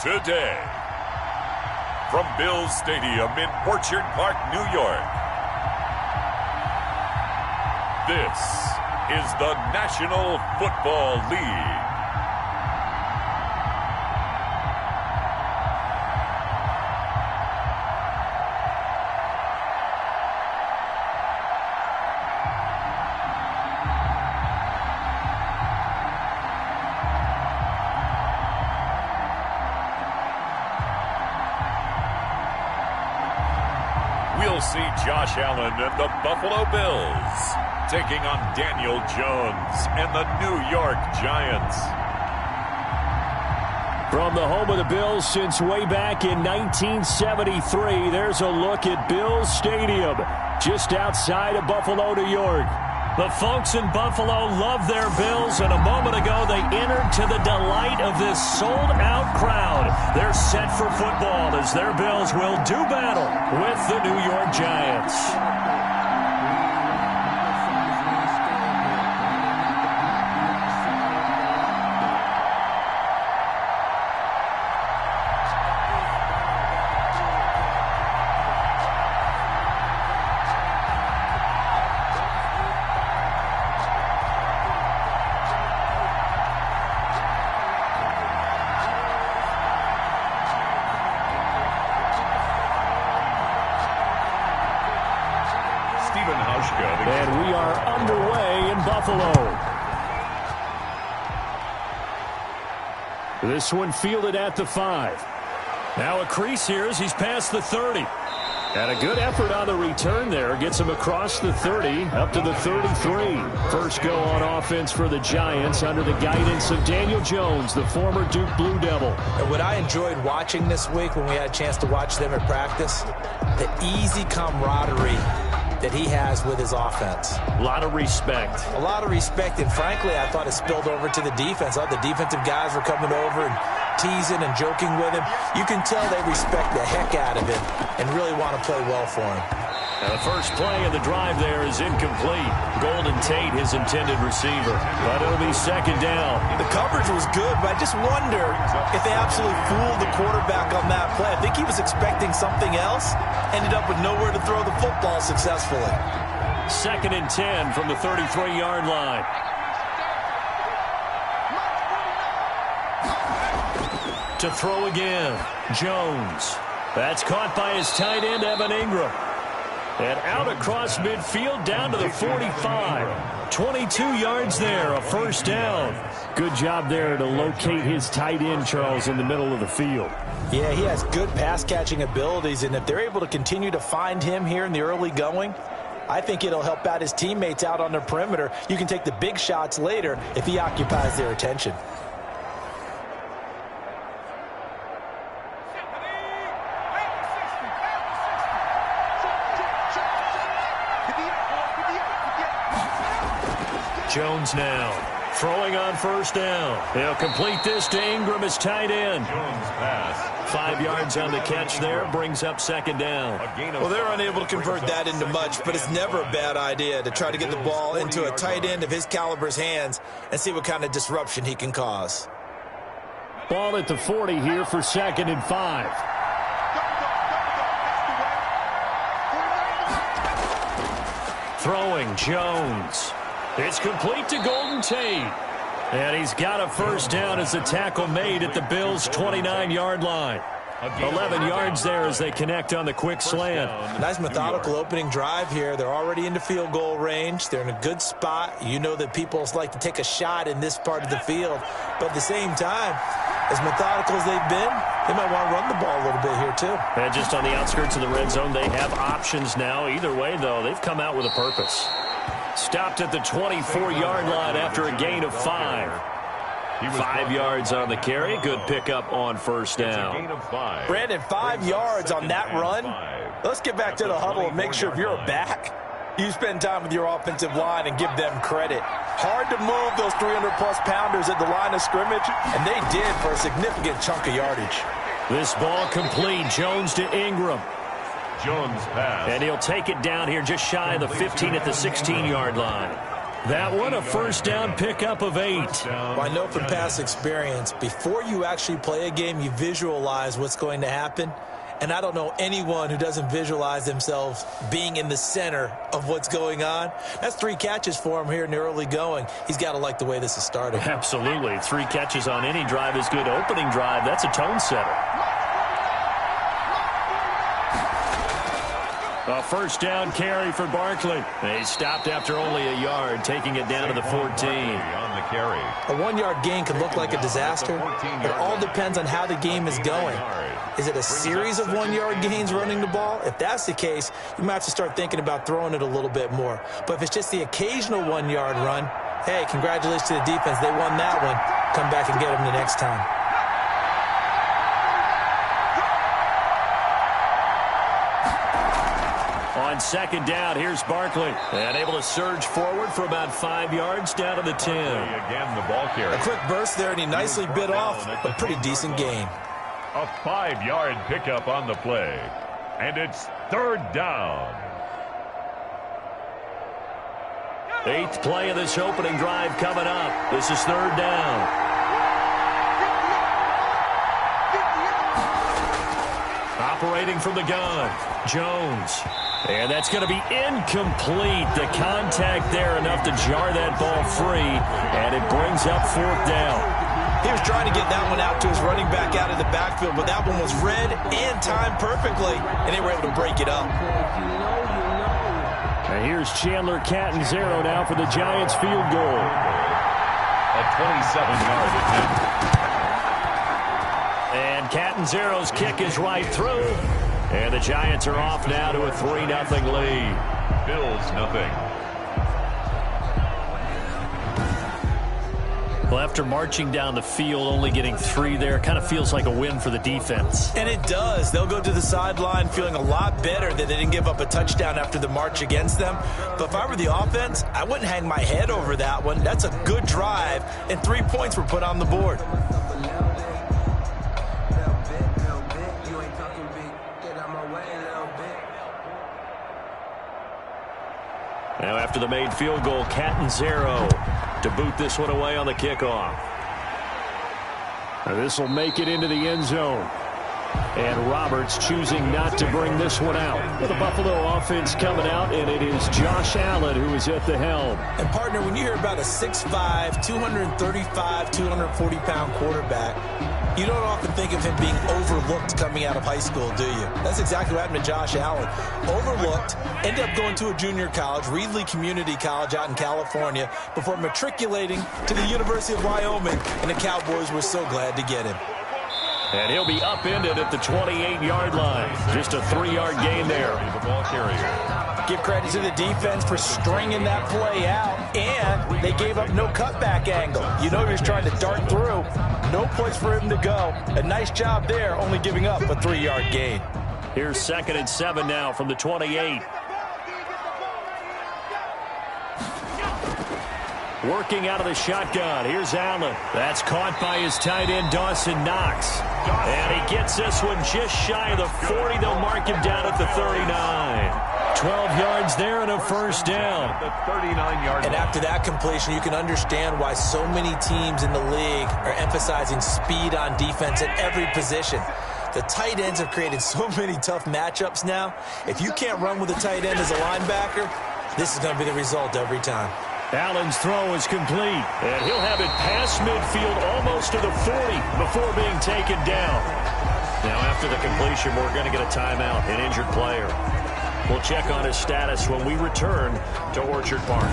Today, from Bills Stadium in Orchard Park, New York, this is the National Football League. We'll see Josh Allen and the Buffalo Bills taking on Daniel Jones and the New York Giants. From the home of the Bills since way back in 1973, there's a look at Bills Stadium, just outside of Buffalo, New York. The folks in Buffalo love their Bills, and a moment ago they entered to the delight of this sold-out crowd. They're set for football as their Bills will do battle with the New York Giants. And we are underway in Buffalo. This one fielded at the 5. Now a crease here as he's past the 30. And a good effort on the return there. Gets him across the 30, up to the 33. First go on offense for the Giants under the guidance of Daniel Jones, the former Duke Blue Devil. And what I enjoyed watching this week when we had a chance to watch them at practice, the easy camaraderie that he has with his offense. A lot of respect. A lot of respect, and frankly, I thought it spilled over to the defense. The defensive guys were coming over and teasing and joking with him. You can tell they respect the heck out of him and really want to play well for him. And the first play of the drive there is incomplete. Golden Tate, his intended receiver. But it'll be second down. The coverage was good, but I just wonder if they absolutely fooled the quarterback on that play. I think he was expecting something else. Ended up with nowhere to throw the football successfully. Second and 10 from the 33-yard line. To throw again, Jones. That's caught by his tight end, Evan Ingram. And out across midfield down to the 45. 22 yards there, a first down. Good job there to locate his tight end, Charles, in the middle of the field. Yeah, he has good pass-catching abilities, and if they're able to continue to find him here in the early going, I think it'll help out his teammates out on the perimeter. You can take the big shots later if he occupies their attention. Jones now throwing on first down. They'll complete this to Ingram as tight end. Jones pass. 5 yards on the catch there, brings up second down. Well, they're unable to convert that into much, but it's never a bad idea to try to get the ball into a tight end of his caliber's hands and see what kind of disruption he can cause. Ball at the 40 here for second and 5. Throwing Jones. It's complete to Golden Tate. And he's got a first down as the tackle made at the Bills' 29-yard line. 11 yards there as they connect on the quick slant. Nice methodical opening drive here. They're already into field goal range. They're in a good spot. You know that people like to take a shot in this part of the field. But at the same time, as methodical as they've been, they might want to run the ball a little bit here too. And just on the outskirts of the red zone, they have options now. Either way, though, they've come out with a purpose. Stopped at the 24-yard line after a gain of 5. 5 yards on the carry. Good pickup on first down. Brandon, 5 yards on that run. Let's get back to the huddle and make sure if you're a back, you spend time with your offensive line and give them credit. Hard to move those 300-plus pounders at the line of scrimmage, and they did for a significant chunk of yardage. This ball complete. Jones to Ingram. Jones pass. And he'll take it down here just shy of the 15 at the 16-yard line. That one a first down pickup of 8. Well, I know from past experience, before you actually play a game, you visualize what's going to happen. And I don't know anyone who doesn't visualize themselves being in the center of what's going on. That's 3 catches for him here in the early going. He's got to like the way this is starting. Absolutely. 3 catches on any drive is good. Opening drive, that's a tone setter. A first down carry for Barkley. He stopped after only a yard, taking it down to the 14. On the carry. A 1-yard gain could look like a disaster. It all depends on how the game is going. Is it a series of 1-yard gains running the ball? If that's the case, you might have to start thinking about throwing it a little bit more. But if it's just the occasional 1-yard run, hey, congratulations to the defense. They won that one. Come back and get them the next time. On second down, here's Barkley. And able to surge forward for about 5 yards down to the 10. Again, the ball carry. A quick burst there, and he nicely bit off a pretty decent gain. A 5-yard pickup on the play. And it's 3rd down. 8th play of this opening drive coming up. This is 3rd down. Operating from the gun, Jones. And that's going to be incomplete. The contact there enough to jar that ball free. And it brings up 4th down. He was trying to get that one out to his running back out of the backfield, but that one was read and timed perfectly, and they were able to break it up. And here's Chandler Catanzaro now for the Giants field goal. A 27-yard attempt. And Catanzaro's kick is right through. And the Giants are off now to a 3-0 lead. Bills nothing. Well, after marching down the field, only getting 3 there, kind of feels like a win for the defense. And it does. They'll go to the sideline feeling a lot better that they didn't give up a touchdown after the march against them. But if I were the offense, I wouldn't hang my head over that one. That's a good drive, and 3 points were put on the board. Now after the made field goal, Catanzaro to boot this one away on the kickoff. This will make it into the end zone. And Roberts choosing not to bring this one out. But the Buffalo offense coming out, and it is Josh Allen who is at the helm. And, partner, when you hear about a 6'5", 235, 240-pound quarterback, you don't often think of him being overlooked coming out of high school, do you? That's exactly what happened to Josh Allen. Overlooked, ended up going to a junior college, Reedley Community College out in California, before matriculating to the University of Wyoming, and the Cowboys were so glad to get him. And he'll be upended at the 28-yard line. Just a 3-yard gain there. The ball carrier. Give credit to the defense for stringing that play out, and they gave up no cutback angle. You know he was trying to dart through. No place for him to go. A nice job there, only giving up a 3-yard gain. Here's 2nd and 7 now from the 28. Working out of the shotgun. Here's Allen. That's caught by his tight end, Dawson Knox. And he gets this one just shy of the 40. They'll mark him down at the 39. 12 yards there and a first down. The 39-yard And after that completion, you can understand why so many teams in the league are emphasizing speed on defense at every position. The tight ends have created so many tough matchups now. If you can't run with a tight end as a linebacker, this is going to be the result every time. Allen's throw is complete, and he'll have it past midfield almost to the 40 before being taken down. Now, after the completion, we're going to get a timeout, an injured player. We'll check on his status when we return to Orchard Park.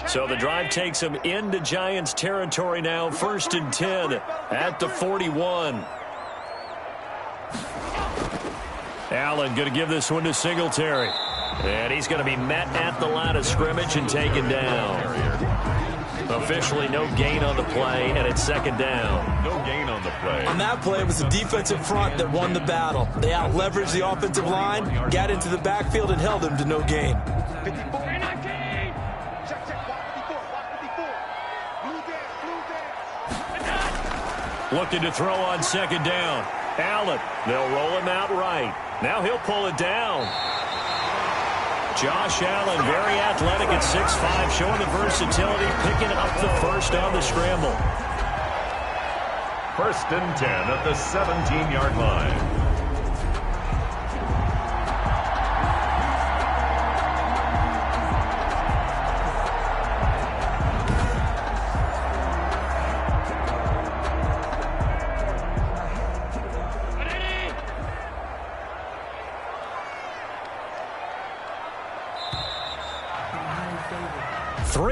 So the drive takes him into Giants territory now. 1st and 10 at the 41. Allen going to give this one to Singletary. And he's going to be met at the line of scrimmage and taken down. Officially no gain on the play, and it's second down. No gain on the play. On that play, it was the defensive front that won the battle. They out-leveraged the offensive line, got into the backfield, and held them to no gain. Looking to throw on second down. Allen, they'll roll him out right. Now he'll pull it down. Josh Allen, very athletic at 6'5", showing the versatility, picking up the first on the scramble. 1st and 10 at the 17-yard line.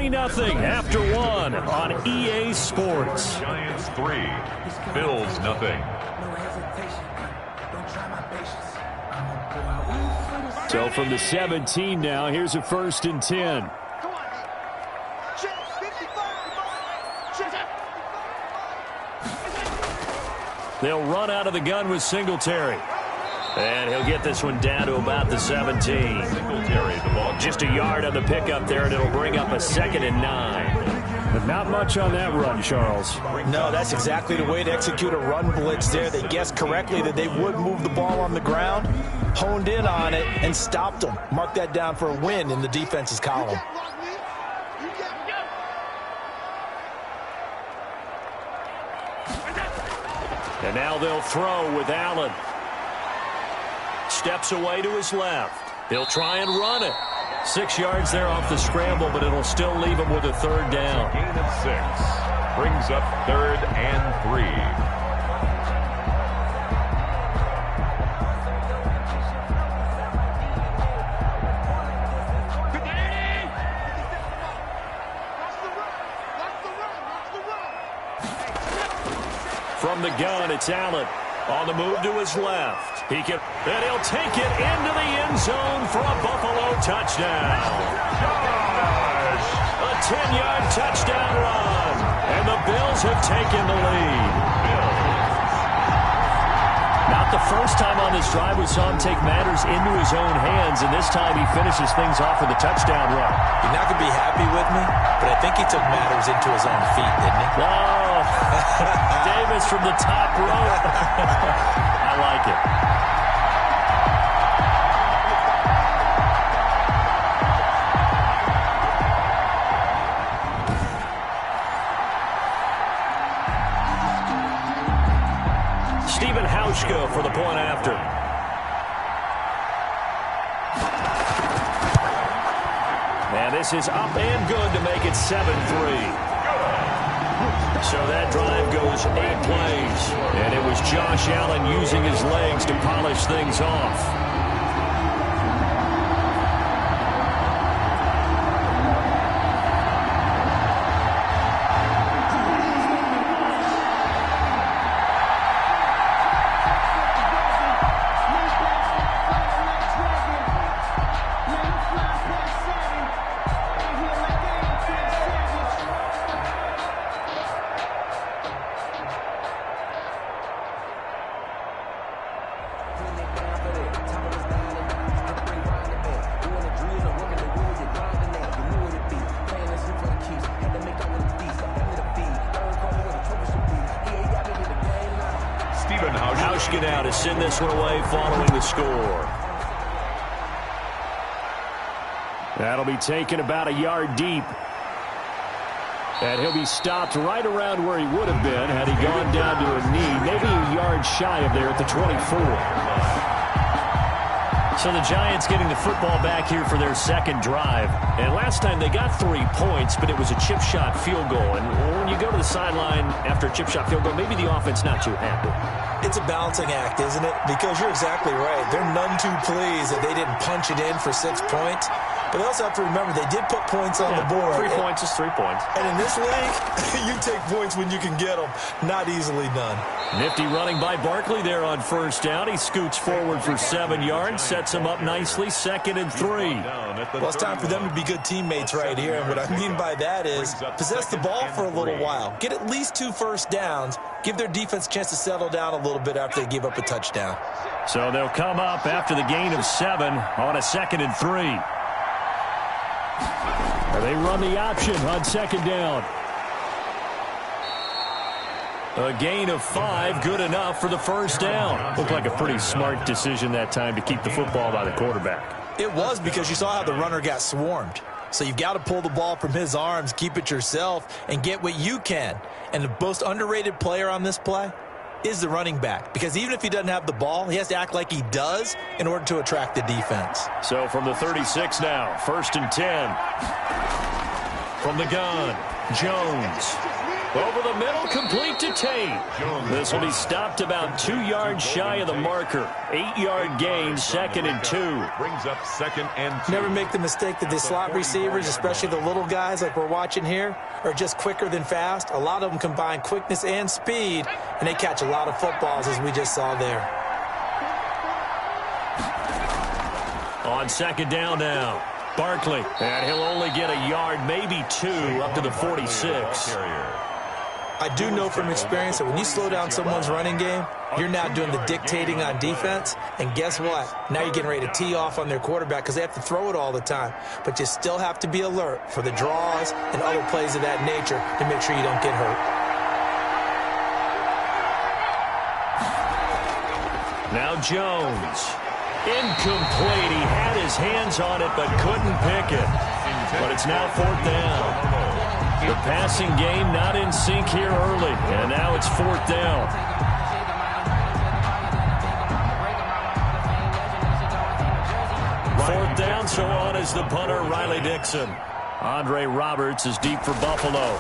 Nothing after one on EA Sports. Giants 3, Bills nothing. So from the 17 now, here's a 1st and 10. They'll run out of the gun with Singletary. And he'll get this one down to about the 17. Singletary, the ball. Just a yard on the pickup there, and it'll bring up a 2nd and 9. But not much on that run, Charles. No, that's exactly the way to execute a run blitz there. They guessed correctly that they would move the ball on the ground, honed in on it, and stopped them. Mark that down for a win in the defense's column. And now they'll throw with Allen. Steps away to his left. He'll try and run it. 6 yards there off the scramble, but it'll still leave him with a 3rd down. Gain of 6. Brings up 3rd and 3. From the gun, it's Allen. On the move to his left. And he'll take it into the end zone for a Buffalo touchdown. Gosh! A 10-yard touchdown run. And the Bills have taken the lead. Not the first time on this drive we saw him take matters into his own hands, and this time he finishes things off with a touchdown run. You're not going to be happy with me, but I think he took matters into his own feet, didn't he? Oh, Davis from the top rope. I like it. For the point after. And this is up and good to make it 7-3. So that drive goes 8 plays. And it was Josh Allen using his legs to polish things off. Out to send this one away following the score. That'll be taken about a yard deep. And he'll be stopped right around where he would have been had he gone down to a knee, maybe a yard shy of there at the 24. So the Giants getting the football back here for their 2nd drive. And last time they got 3 points, but it was a chip shot field goal. And when you go to the sideline after a chip shot field goal, maybe the offense not too happy. It's a balancing act, isn't it? Because you're exactly right. They're none too pleased that they didn't punch it in for 6 points. But they also have to remember they did put points on the board. 3 points is 3 points. And in this league, you take points when you can get them. Not easily done. Nifty running by Barkley there on first down. He scoots forward for 7 yards, sets him up nicely, 2nd and 3. Well, it's time for them to be good teammates right here. And what I mean by that is possess the ball for a little while. Get at least 2 first downs. Give their defense a chance to settle down a little bit after they give up a touchdown. So they'll come up after the gain of 7 on a 2nd and 3. They run the option on 2nd down. A gain of 5, good enough for the first down. Looked like a pretty smart decision that time to keep the football by the quarterback. It was, because you saw how the runner got swarmed. So you've got to pull the ball from his arms, keep it yourself, and get what you can. And the most underrated player on this play is the running back, because even if he doesn't have the ball, he has to act like he does in order to attract the defense. So from the 36 now, 1st and 10. From the gun, Jones. Over the middle, complete to Tate. This will be stopped about 2 yards shy of the marker. 8-yard gain, 2nd and 2. Brings up 2nd and 2. Never make the mistake that the slot receivers, especially the little guys like we're watching here, are just quicker than fast. A lot of them combine quickness and speed, and they catch a lot of footballs, as we just saw there. On 2nd down now, Barkley. And he'll only get a yard, maybe 2, up to the 46. I do know from experience that when you slow down someone's running game, you're now doing the dictating on defense. And guess what? Now you're getting ready to tee off on their quarterback because they have to throw it all the time. But you still have to be alert for the draws and other plays of that nature to make sure you don't get hurt. Now Jones. Incomplete. He had his hands on it but couldn't pick it. But it's now 4th down. The passing game not in sync here early, and now it's 4th down. 4th down, so on is the punter, Riley Dixon. Andre Roberts is deep for Buffalo.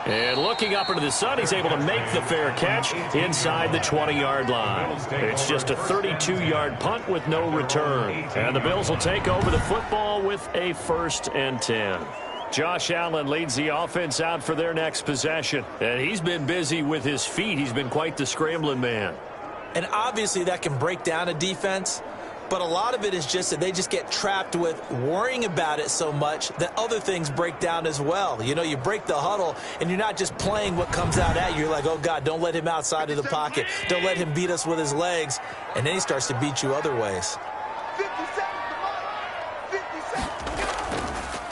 And looking up into the sun, he's able to make the fair catch inside the 20-yard line. It's just a 32-yard punt with no return. And the Bills will take over the football with a 1st and 10. Josh Allen leads the offense out for their next possession. And he's been busy with his feet. He's been quite the scrambling man. And obviously that can break down a defense. But a lot of it is just that they just get trapped with worrying about it so much that other things break down as well. You know, you break the huddle, and you're not just playing what comes out at you. You're like, oh, God, don't let him outside of the pocket. Don't let him beat us with his legs. And then he starts to beat you other ways.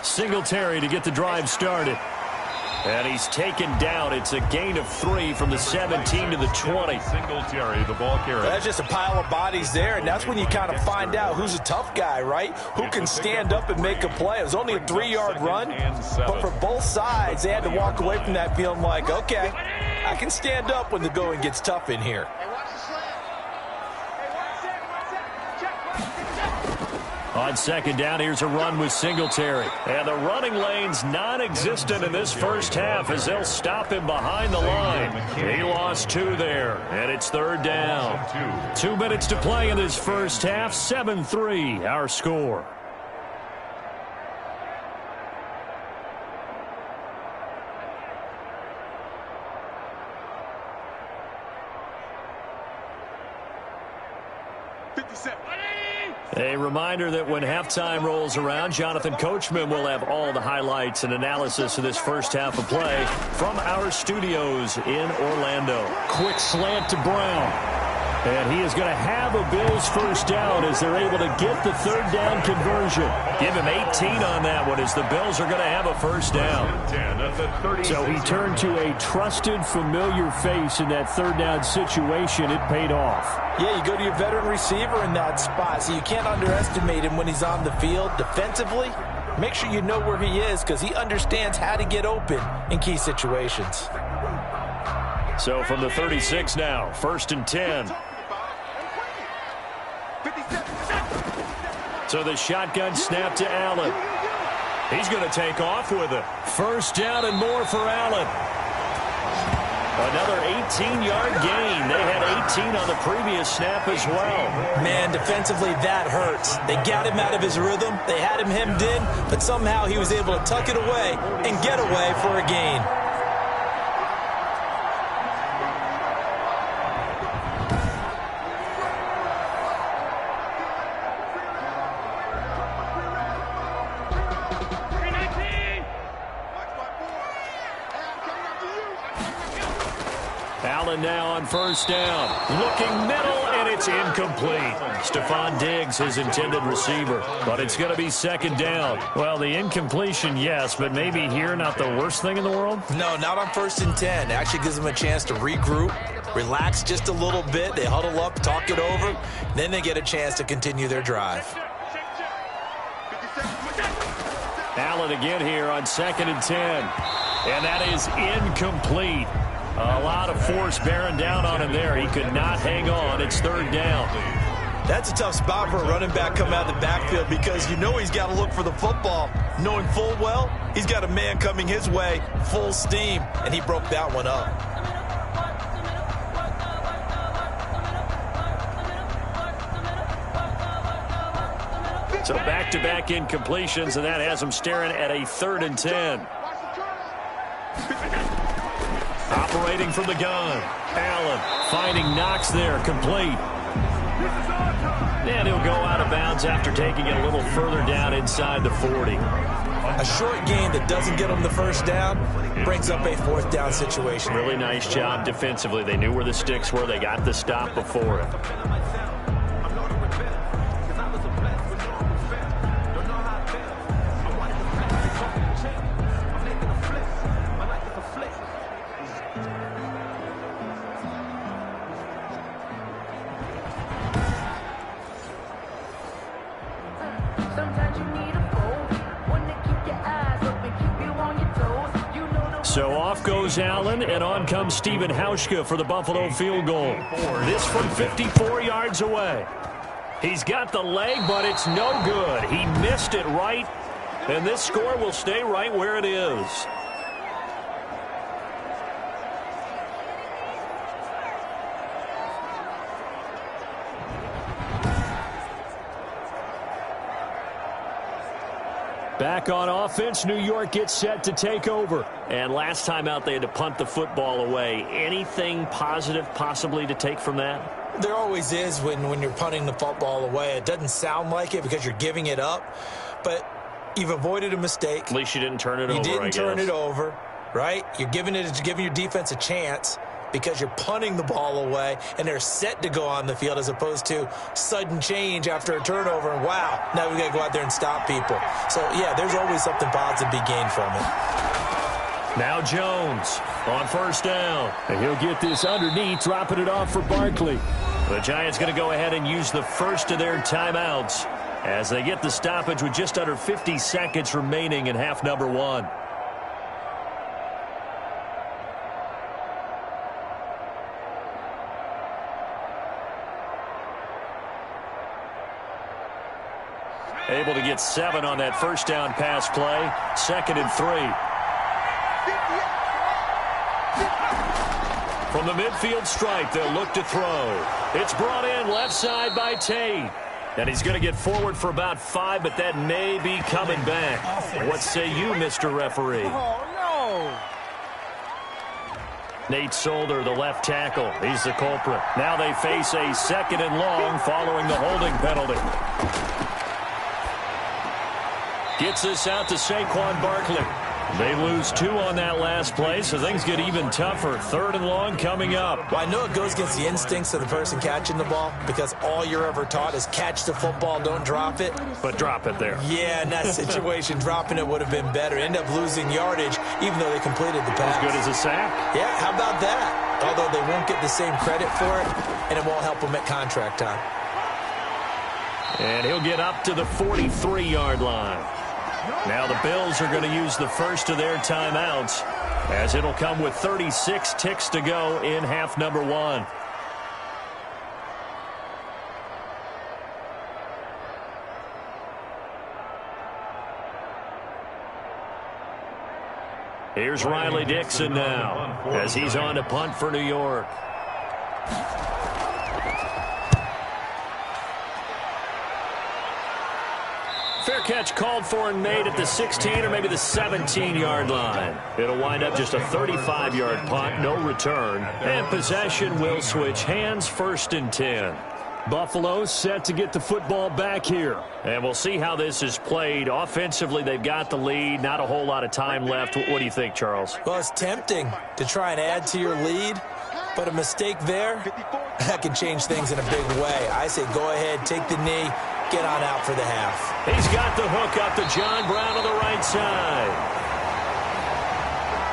Singletary to get the drive started. And he's taken down. It's a gain of 3 from the 17 to the 20. Singletary, the ball carrier. That's just a pile of bodies there, and that's when you kind of find out who's a tough guy, right? Who can stand up and make a play. It was only a 3-yard run, but for both sides, they had to walk away from that feeling like, okay, I can stand up when the going gets tough in here. On 2nd down, here's a run with Singletary. And the running lane's non-existent in this first half as they'll stop him behind the line. He lost 2 there, and it's 3rd down. 2 minutes to play in this first half, 7-3 our score. A reminder that when halftime rolls around, Jonathan Coachman will have all the highlights and analysis of this first half of play from our studios in Orlando. Quick slant to Brown. And he is going to have a Bills first down as they're able to get the 3rd down conversion. Give him 18 on that one as the Bills are going to have a first down. So he turned to a trusted, familiar face in that 3rd down situation. It paid off. Yeah, you go to your veteran receiver in that spot, so you can't underestimate him when he's on the field defensively. Make sure you know where he is because he understands how to get open in key situations. So from the 36 now, 1st and 10. So the shotgun snap to Allen. He's going to take off with it. First down and more for Allen. Another 18-yard gain. They had 18 on the previous snap as well. Man, defensively, that hurts. They got him out of his rhythm. They had him hemmed in, but somehow he was able to tuck it away and get away for a gain. Allen now on first down. Looking middle, and it's incomplete. Stephon Diggs, his intended receiver. But it's going to be second down. Well, the incompletion, yes, but maybe here not the worst thing in the world? No, not on 1st and 10. It actually gives them a chance to regroup, relax just a little bit. They huddle up, talk it over. Then they get a chance to continue their drive. Allen again here on 2nd and 10. And that is incomplete. A lot of force bearing down on him there. He could not hang on. It's 3rd down. That's a tough spot for a running back coming out of the backfield because you know he's got to look for the football, knowing full well he's got a man coming his way full steam, and he broke that one up. So back-to-back incompletions, and that has him staring at a 3rd and 10. Operating from the gun. Allen finding Knox there, complete. And he'll go out of bounds after taking it a little further down inside the 40. A short gain that doesn't get them the first down brings up a 4th down situation. Really nice job defensively. They knew where the sticks were. They got the stop before it. So off goes Allen, and on comes Stephen Hauschka for the Buffalo field goal. This from 54 yards away. He's got the leg, but it's no good. He missed it right, and this score will stay right where it is. Back on offense, New York gets set to take over. And last time out, they had to punt the football away. Anything positive possibly to take from that? There always is when you're punting the football away. It doesn't sound like it because you're giving it up, but you've avoided a mistake. At least you didn't turn it over, I guess. You didn't turn it over, right? You're giving your defense a chance because you're punting the ball away, and they're set to go on the field as opposed to sudden change after a turnover, and wow, now we got to go out there and stop people. So, yeah, there's always something positive to be gained from it. Now Jones on first down. And he'll get this underneath, dropping it off for Barkley. The Giants going to go ahead and use the first of their timeouts as they get the stoppage with just under 50 seconds remaining in half number 1. Able to get 7 on that first down pass play. 2nd and 3. From the midfield stripe, they'll look to throw. It's brought in left side by Tate. And he's going to get forward for about 5, but that may be coming back. What say you, Mr. Referee? Oh, no. Nate Solder, the left tackle. He's the culprit. Now they face a 2nd and long following the holding penalty. Gets this out to Saquon Barkley. They lose 2 on that last play, so things get even tougher. 3rd and long coming up. Well, I know it goes against the instincts of the person catching the ball because all you're ever taught is catch the football, don't drop it. But drop it there. Yeah, in that situation, dropping it would have been better. End up losing yardage, even though they completed the pass. As good as a sack? Yeah, how about that? Although they won't get the same credit for it, and it won't help them at contract time. And he'll get up to the 43-yard line. Now the Bills are going to use the first of their timeouts as it'll come with 36 ticks to go in half number 1. Here's Riley Dixon now as he's on to punt for New York. Fair catch called for and made at the 16 or maybe the 17-yard line. It'll wind up just a 35-yard punt, no return. And possession will switch hands, 1st and 10. Buffalo set to get the football back here. And we'll see how this is played. Offensively, they've got the lead. Not a whole lot of time left. What do you think, Charles? Well, it's tempting to try and add to your lead, but a mistake there, that can change things in a big way. I say go ahead, take the knee, get on out for the half. He's got the hook up to John Brown on the right side.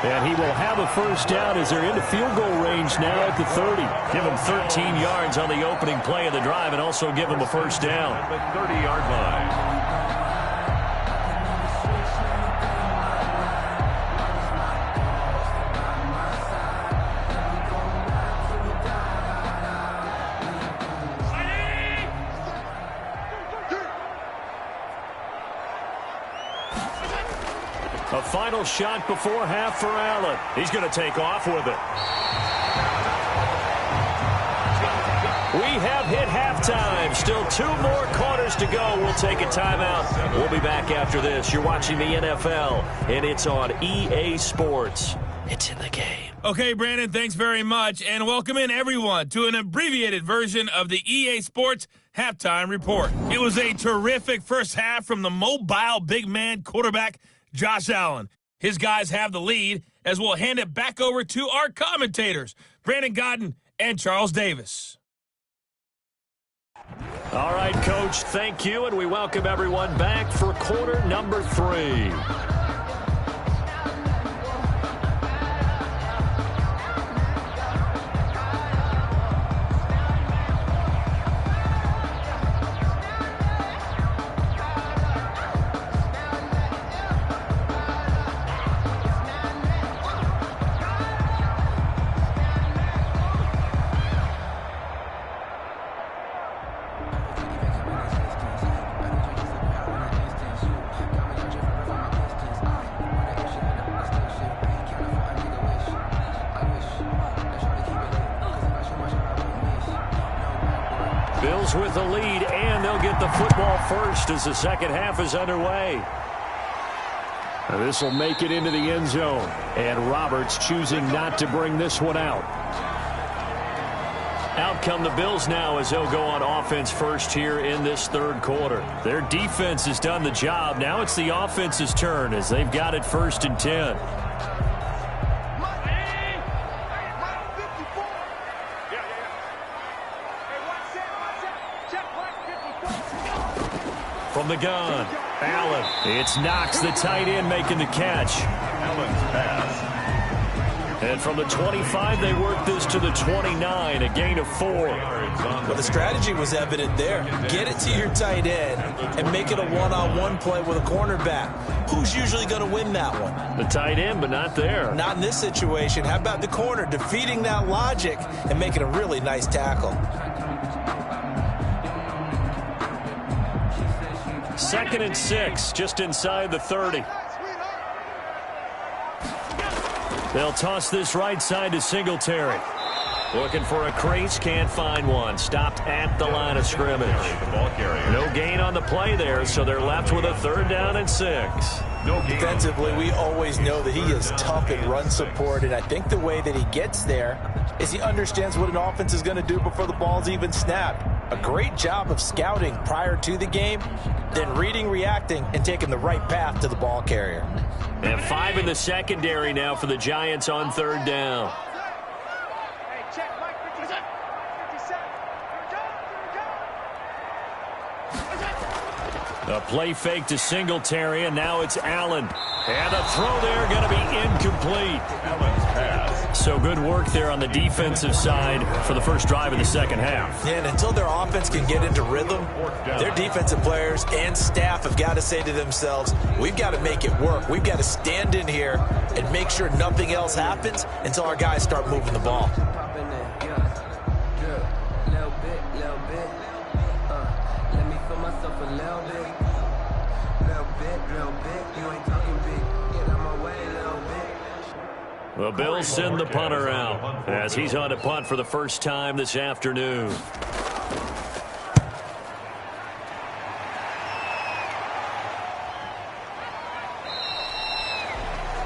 And he will have a first down as they're into field goal range now at the 30. Give him 13 yards on the opening play of the drive and also give him a first down. The 30-yard line. A final shot before half for Allen. He's going to take off with it. We have hit halftime. Still 2 more quarters to go. We'll take a timeout. We'll be back after this. You're watching the NFL, and it's on EA Sports. It's in the game. Okay, Brandon, thanks very much. And welcome in, everyone, to an abbreviated version of the EA Sports Halftime Report. It was a terrific first half from the mobile big man quarterback, Josh Allen. His guys have the lead as we'll hand it back over to our commentators, Brandon Godden and Charles Davis. All right, Coach, thank you, and we welcome everyone back for quarter number 3. Bills with the lead, and they'll get the football first as the second half is underway. This will make it into the end zone, and Roberts choosing not to bring this one out. Out come the Bills now as they'll go on offense first here in this third quarter. Their defense has done the job. Now it's the offense's turn as they've got it 1st and 10. From the gun, Allen. It's Knox, the tight end, making the catch. Allen's pass. And from the 25, they work this to the 29, a gain of 4. Well, the strategy was evident there. Get it to your tight end and make it a one-on-one play with a cornerback. Who's usually going to win that one? The tight end, but not there. Not in this situation. How about the corner defeating that logic and making a really nice tackle? 2nd and 6, just inside the 30. They'll toss this right side to Singletary. Looking for a crease, can't find one. Stopped at the line of scrimmage. No gain on the play there, so they're left with a 3rd down and 6. Defensively, we always know that he is tough in run support, and I think the way that he gets there is he understands what an offense is going to do before the ball's even snapped. A great job of scouting prior to the game, then reading, reacting, and taking the right path to the ball carrier. And 5 in the secondary now for the Giants on 3rd down. A play fake to Singletary, and now it's Allen. And the throw there going to be incomplete. Allen's pass. So good work there on the defensive side for the first drive of the second half. Yeah, and until their offense can get into rhythm, their defensive players and staff have got to say to themselves, we've got to make it work. We've got to stand in here and make sure nothing else happens until our guys start moving the ball. The Bills send the punter out as he's on to punt for the first time this afternoon.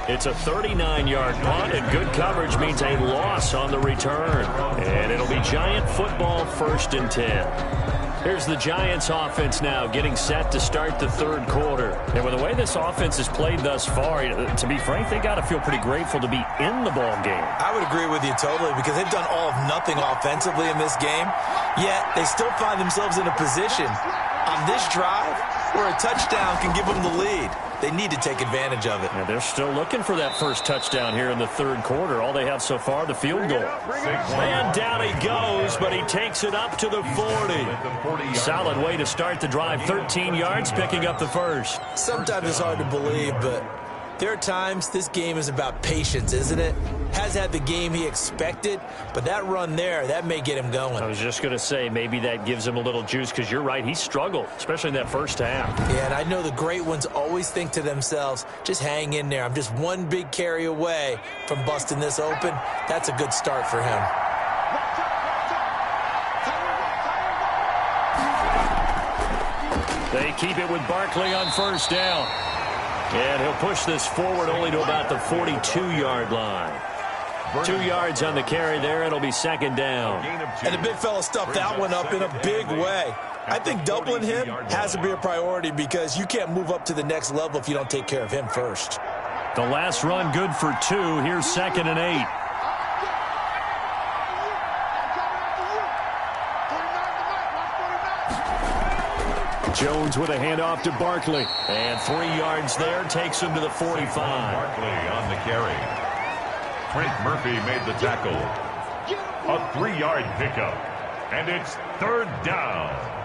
It's a 39-yard punt, and good coverage means a loss on the return. And it'll be Giant football, 1st and 10. Here's the Giants offense now getting set to start the third quarter. And with the way this offense has played thus far, to be frank, they got to feel pretty grateful to be in the ball game. I would agree with you totally because they've done all of nothing offensively in this game, yet they still find themselves in a position on this drive where a touchdown can give them the lead. They need to take advantage of it. And they're still looking for that first touchdown here in the third quarter. All they have so far, the field goal. And down he goes, but he takes it up to the 40. Solid way to start the drive. 13 yards, picking up the first. Sometimes it's hard to believe, but there are times this game is about patience, isn't it? Has had the game he expected, but that run there, that may get him going. I was just going to say, maybe that gives him a little juice because you're right, he struggled, especially in that first half. Yeah, and I know the great ones always think to themselves, just hang in there. I'm just one big carry away from busting this open. That's a good start for him. They keep it with Barkley on first down. And he'll push this forward only to about the 42-yard line. 2 yards on the carry there. It'll be 2nd down. And the big fella stuffed that one up in a big way. I think doubling him has to be a priority because you can't move up to the next level if you don't take care of him first. The last run good for 2. Here's 2nd and 8. Jones with a handoff to Barkley. And 3 yards there takes him to the 45. Barkley on the carry. Frank Murphy made the tackle. A 3-yard pickup. And it's 3rd down.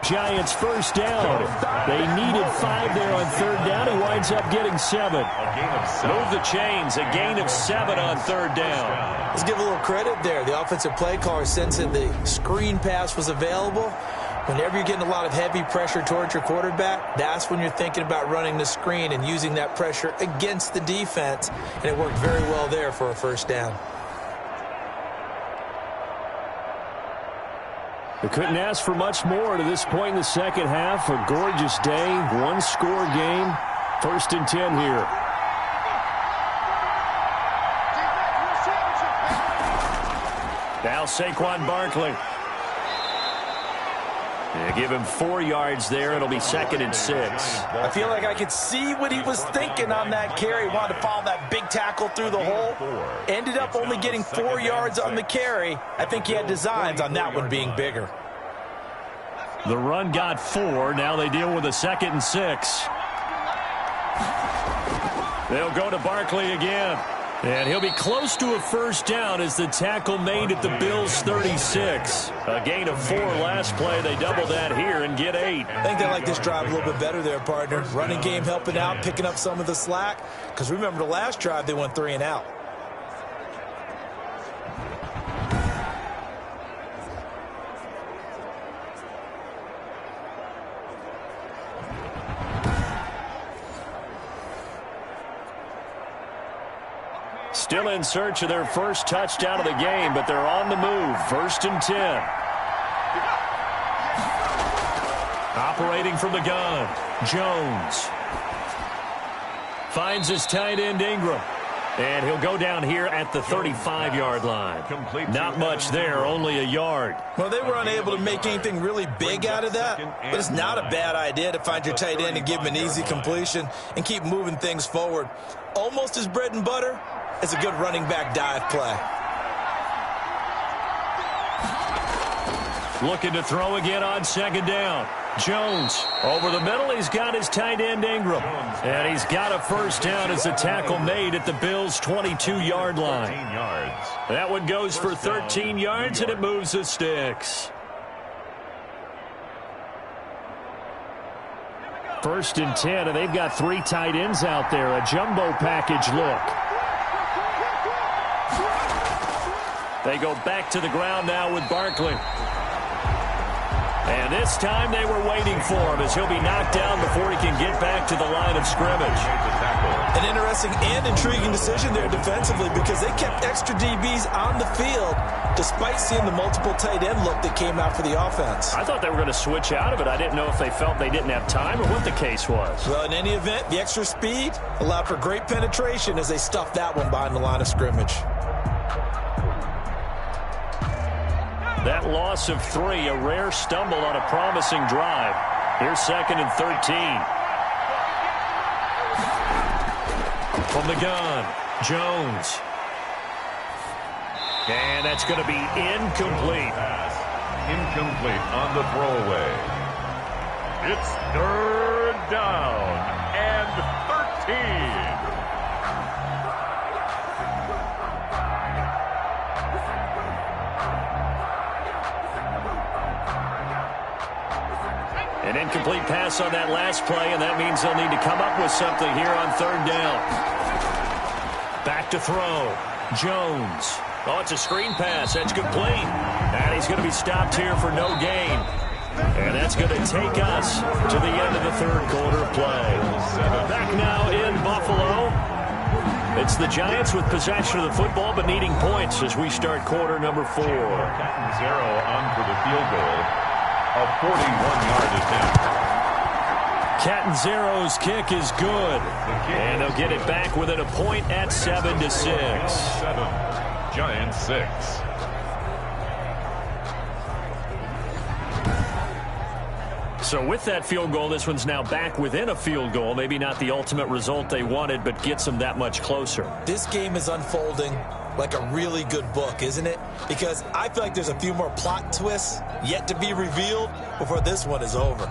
Giants first down. They needed 5 there on 3rd down. He winds up getting 7. Move the chains. A gain of 7 on 3rd down. Let's give a little credit there. The offensive play caller sensing the screen pass was available. Whenever you're getting a lot of heavy pressure towards your quarterback, that's when you're thinking about running the screen and using that pressure against the defense. And it worked very well there for a first down. They couldn't ask for much more to this point in the second half. A gorgeous day, 1-score game. 1st and 10 here. Now Saquon Barkley. They give him 4 yards there. It'll be 2nd and 6. I feel like I could see what he was thinking on that carry. He wanted to follow that big tackle through the hole. Ended up only getting 4 yards on the carry. I think he had designs on that one being bigger. The run got 4. Now they deal with a 2nd and 6. They'll go to Barkley again. And he'll be close to a first down as the tackle made at the Bills' 36. A gain of 4 last play. They double that here and get 8. I think they like this drive a little bit better there, partner. Running game helping out, picking up some of the slack. Because remember the last drive, they went 3 and out. Still in search of their first touchdown of the game, but they're on the move. 1st and 10. Operating from the gun, Jones. Finds his tight end Ingram. And he'll go down here at the 35-yard line. Not much there, only a yard. Well, they were unable to make anything really big out of that, but it's not a bad idea to find your tight end and give him an easy completion and keep moving things forward. Almost his bread and butter. It's a good running back dive play. Looking to throw again on 2nd down. Jones over the middle. He's got his tight end Ingram. And he's got a first down as the tackle made at the Bills' 22-yard line. That one goes for 13 yards, and it moves the sticks. 1st and 10, and they've got 3 tight ends out there. A jumbo package look. They go back to the ground now with Barkley. And this time they were waiting for him as he'll be knocked down before he can get back to the line of scrimmage. An interesting and intriguing decision there defensively because they kept extra DBs on the field despite seeing the multiple tight end look that came out for the offense. I thought they were going to switch out of it. I didn't know if they felt they didn't have time or what the case was. Well, in any event, the extra speed allowed for great penetration as they stuffed that one behind the line of scrimmage. That loss of 3, a rare stumble on a promising drive. Here's 2nd and 13. From the gun, Jones. And that's going to be incomplete. Incomplete on the throwaway. It's 3rd down and 13. An incomplete pass on that last play, and that means they'll need to come up with something here on 3rd down. Back to throw. Jones. Oh, it's a screen pass. That's complete. And he's going to be stopped here for no gain. And that's going to take us to the end of the 3rd quarter of play. Back now in Buffalo. It's the Giants with possession of the football but needing points as we start quarter number 4. Catanzaro on for the field goal. A 41-yard attempt. Catanzaro's kick is good. And they'll get it back within a point at 7-6. 7. Giants 6. So with that field goal, this one's now back within a field goal. Maybe not the ultimate result they wanted, but gets them that much closer. This game is unfolding like a really good book, isn't it? Because I feel like there's a few more plot twists yet to be revealed before this one is over.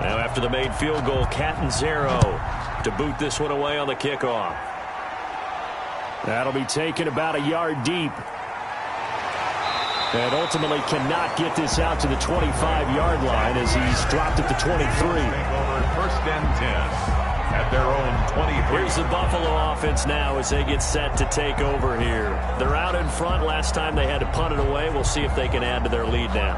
Now after the made field goal, Catanzaro to boot this one away on the kickoff. That'll be taken about a yard deep. And ultimately cannot get this out to the 25-yard line as he's dropped at the 23. 1st and 10 at their own 23. Here's the Buffalo offense now as they get set to take over here. They're out in front. Last time they had to punt it away. We'll see if they can add to their lead now.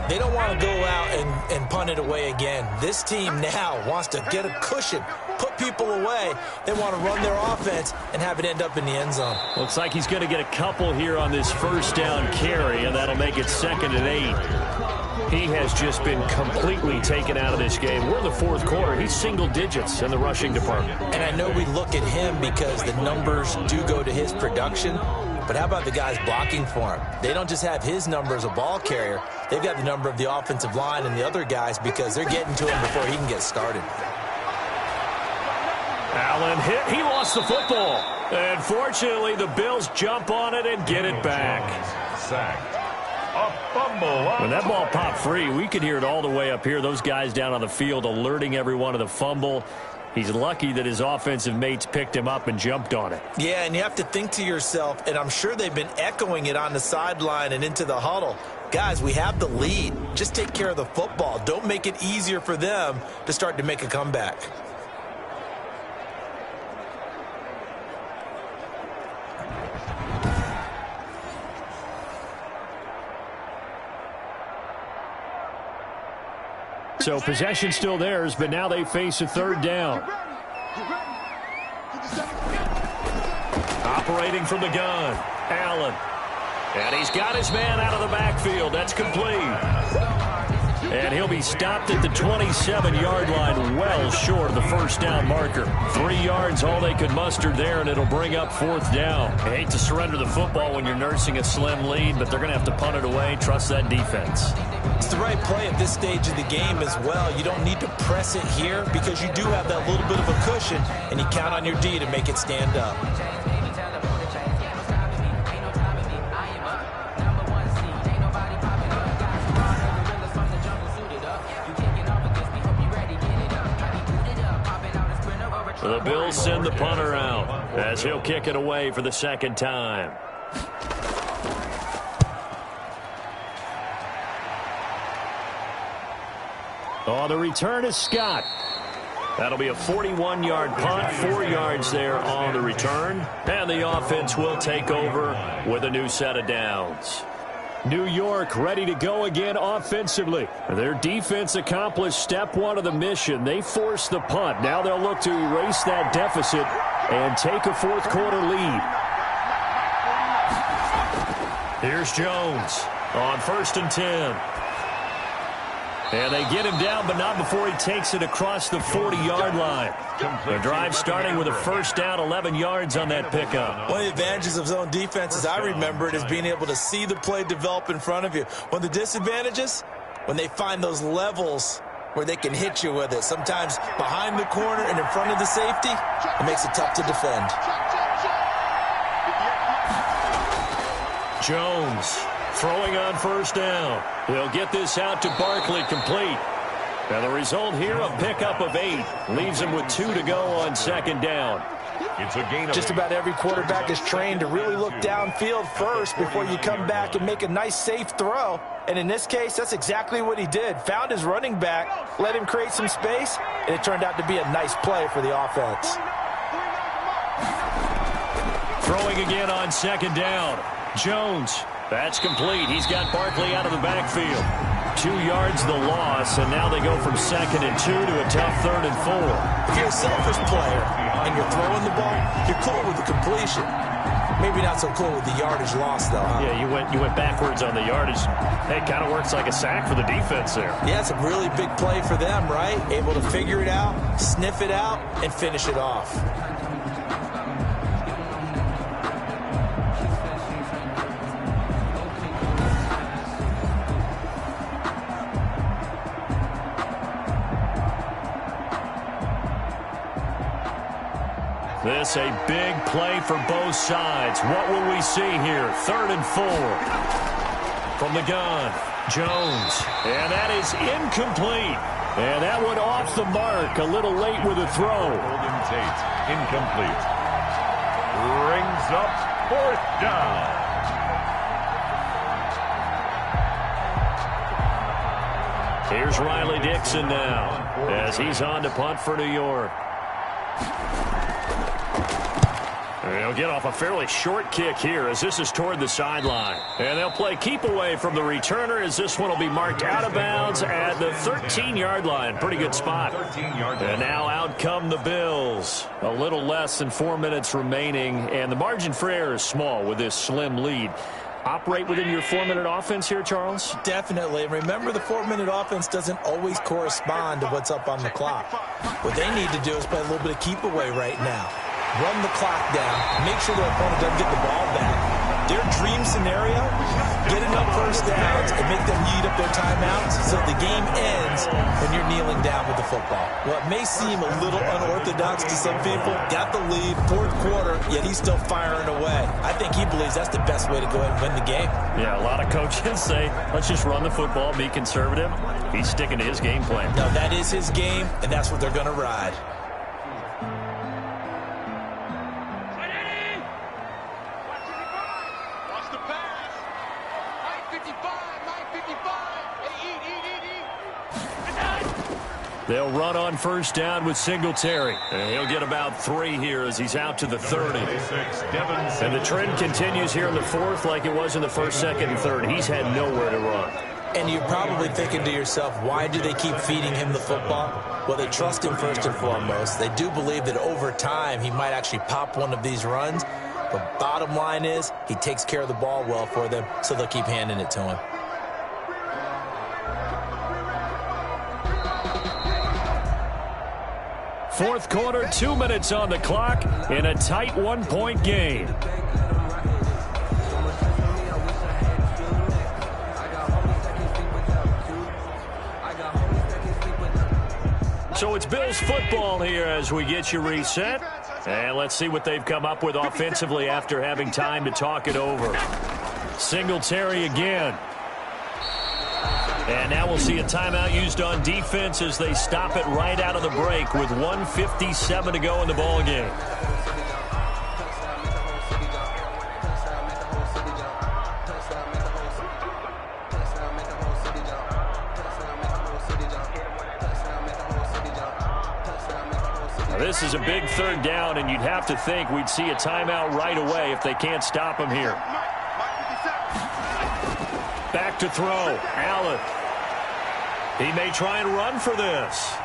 They don't want to go out and punt it away again. This team now wants to get a cushion, put people away. They want to run their offense and have it end up in the end zone. Looks like he's going to get a couple here on this 1st down carry, and that'll make it 2nd and 8. He has just been completely taken out of this game. We're in the 4th quarter. He's single digits in the rushing department. And I know we look at him because the numbers do go to his production. But how about the guys blocking for him? They don't just have his number as a ball carrier. They've got the number of the offensive line and the other guys because they're getting to him before he can get started. Allen hit. He lost the football. And fortunately, the Bills jump on it and get it back. Sacked. A fumble. When that ball popped free, we could hear it all the way up here. Those guys down on the field alerting everyone of the fumble. He's lucky that his offensive mates picked him up and jumped on it. Yeah, and you have to think to yourself, and I'm sure they've been echoing it on the sideline and into the huddle. Guys, we have the lead. Just take care of the football. Don't make it easier for them to start to make a comeback. So possession still theirs, but now they face a 3rd down. Operating from the gun, Allen. And he's got his man out of the backfield. That's complete. And he'll be stopped at the 27-yard line, well short of the 1st down marker. 3 yards, all they could muster there, and it'll bring up 4th down. I hate to surrender the football when you're nursing a slim lead, but they're going to have to punt it away. Trust that defense. It's the right play at this stage of the game as well. You don't need to press it here because you do have that little bit of a cushion, and you count on your D to make it stand up. The Bills send the punter out as he'll kick it away for the 2nd time. On the return is Scott. That'll be a 41-yard punt, 4 yards there on the return. And the offense will take over with a new set of downs. New York ready to go again offensively. Their defense accomplished step one of the mission. They forced the punt. Now they'll look to erase that deficit and take a fourth-quarter lead. Here's Jones on 1st and 10. And they get him down, but not before he takes it across the 40-yard line. The drive starting with a first down, 11 yards on that pickup. One of the advantages of zone defense, as I remember it, is being able to see the play develop in front of you. One of the disadvantages, when they find those levels where they can hit you with it. Sometimes behind the corner and in front of the safety, it makes it tough to defend. Jones throwing on first down. He'll get this out to Barkley, complete. And the result here, a pickup of 8. Leaves him with 2 to go on 2nd down. It's a gain of Just about every quarterback is trained to really look downfield first before you come back and make a nice, safe throw. And in this case, that's exactly what he did. Found his running back, let him create some space, and it turned out to be a nice play for the offense. Throwing again on 2nd down. Jones. That's complete. He's got Barkley out of the backfield. 2 yards the loss, and now they go from 2nd and 2 to a tough 3rd and 4. If you're a selfish player and you're throwing the ball, you're cool with the completion. Maybe not so cool with the yardage loss, though, huh? Yeah, you went backwards on the yardage. Hey, it kind of works like a sack for the defense there. Yeah, it's a really big play for them, right? Able to figure it out, sniff it out, and finish it off. This a big play for both sides. What will we see here? 3rd and 4. From the gun, Jones. And that is incomplete. And that one off the mark. A little late with the throw. Golden Tate, incomplete. Brings up 4th down. Here's Riley Dixon now as he's on to punt for New York. They'll get off a fairly short kick here as this is toward the sideline. And they'll play keep away from the returner as this one will be marked out of bounds at the 13-yard line. Pretty good spot. And now out come the Bills. A little less than 4 minutes remaining, and the margin for error is small with this slim lead. Operate within your 4-minute offense here, Charles? Definitely. And remember, the 4-minute offense doesn't always correspond to what's up on the clock. What they need to do is play a little bit of keep away right now. Run the clock down. Make sure their opponent doesn't get the ball back. Their dream scenario, get enough first downs and make them eat up their timeouts so the game ends when you're kneeling down with the football. Well, it may seem a little unorthodox to some people. Got the lead, 4th quarter, yet he's still firing away. I think he believes that's the best way to go ahead and win the game. Yeah, a lot of coaches say, let's just run the football, be conservative. He's sticking to his game plan. No, that is his game, and that's what they're going to ride. They'll run on first down with Singletary. And he'll get about 3 here as he's out to the 30. And the trend continues here in the 4th like it was in the 1st, 2nd, and 3rd. He's had nowhere to run. And you're probably thinking to yourself, why do they keep feeding him the football? Well, they trust him first and foremost. They do believe that over time he might actually pop one of these runs. But bottom line is he takes care of the ball well for them, so they'll keep handing it to him. Fourth quarter, 2 minutes on the clock in a tight 1-point game. So it's Bills football here as we get you reset. And let's see what they've come up with offensively after having time to talk it over. Singletary again. And now we'll see a timeout used on defense as they stop it right out of the break with 1:57 to go in the ballgame. Now, this is a big third down, and you'd have to think we'd see a timeout right away if they can't stop him here. Back to throw. Allen. He may try and run for this.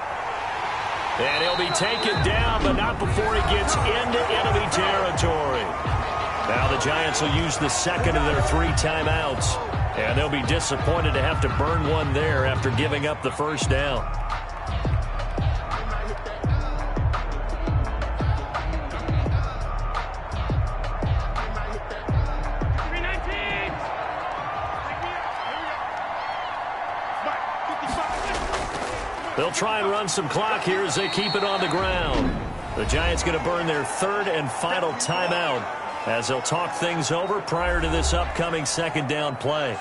And he'll be taken down, but not before he gets into enemy territory. Now the Giants will use the second of their 3 timeouts. And they'll be disappointed to have to burn one there after giving up the first down. They'll try and run some clock here as they keep it on the ground. The Giants going to burn their 3rd and final timeout as they'll talk things over prior to this upcoming second down play.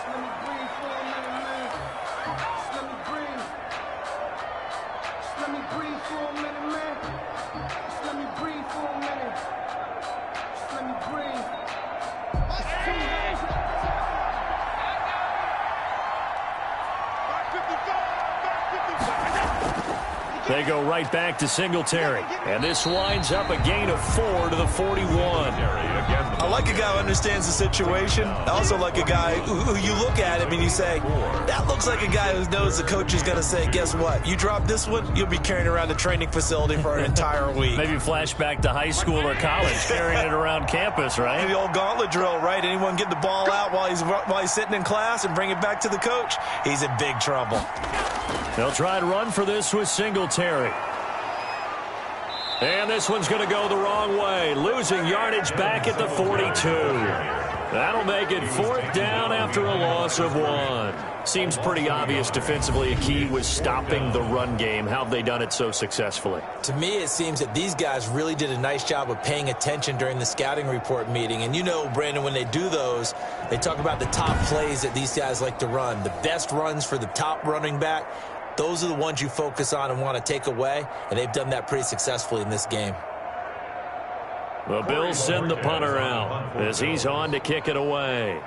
They go right back to Singletary. And this winds up a gain of 4 to the 41. I like a guy who understands the situation. I also like a guy who you look at him and you say, that looks like a guy who knows the coach is going to say, guess what? You drop this one, you'll be carrying around the training facility for an entire week. Maybe flashback to high school or college, carrying it around campus, right? The old gauntlet drill, right? Anyone get the ball out while he's sitting in class and bring it back to the coach? He's in big trouble. They'll try and run for this with Singletary. And this one's going to go the wrong way, losing yardage back at the 42. That'll make it 4th down after a loss of 1. Seems pretty obvious defensively a key was stopping the run game. How have they done it so successfully? To me, it seems that these guys really did a nice job of paying attention during the scouting report meeting. And you know, Brandon, when they do those, they talk about the top plays that these guys like to run. The best runs for the top running back. Those are the ones you focus on and want to take away, and they've done that pretty successfully in this game. The Bills send the punter out as he's on to kick it away.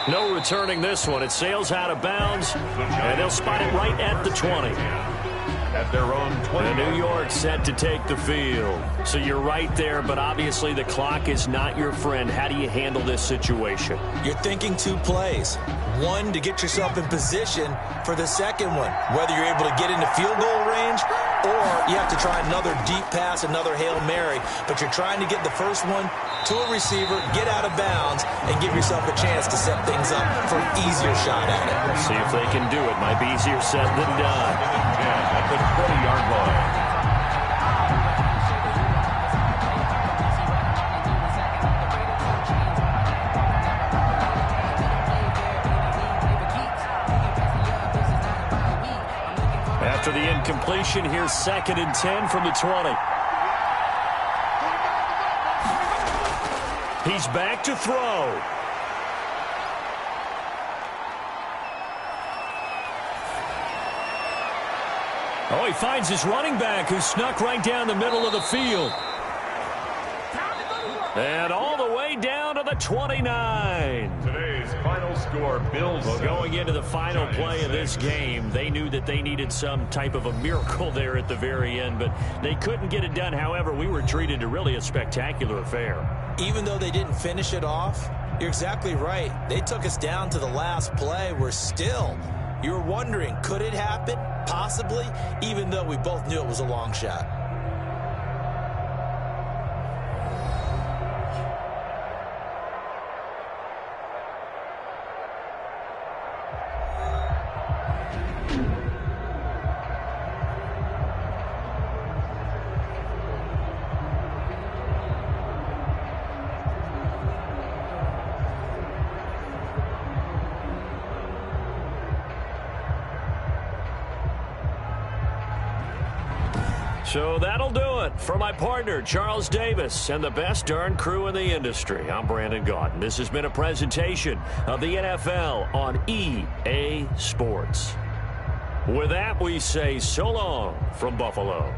No returning this one. It sails out of bounds, and they'll spot it right at the 20. At their own 20. And New York set to take the field. So you're right there, but obviously the clock is not your friend. How do you handle this situation? You're thinking 2 plays. One, to get yourself in position for the second one, whether you're able to get into field goal range or you have to try another deep pass, another Hail Mary. But you're trying to get the first one to a receiver, get out of bounds, and give yourself a chance to set things up for an easier shot at it. See if they can do it. Might be easier said than done. At the 20-yard line. After the incompletion, here's 2nd and 10 from the 20. He's back to throw. Oh, he finds his running back who snuck right down the middle of the field. And all the way down to the 29. Today's final score, Bills. Well, going into the final play of this game, they knew that they needed some type of a miracle there at the very end, but they couldn't get it done. However, we were treated to really a spectacular affair. Even though they didn't finish it off, you're exactly right. They took us down to the last play. We're still, you're wondering, could it happen? Possibly, even though we both knew it was a long shot. So that'll do it for my partner, Charles Davis, and the best darn crew in the industry. I'm Brandon Gaudin. This has been a presentation of the NFL on EA Sports. With that, we say so long from Buffalo.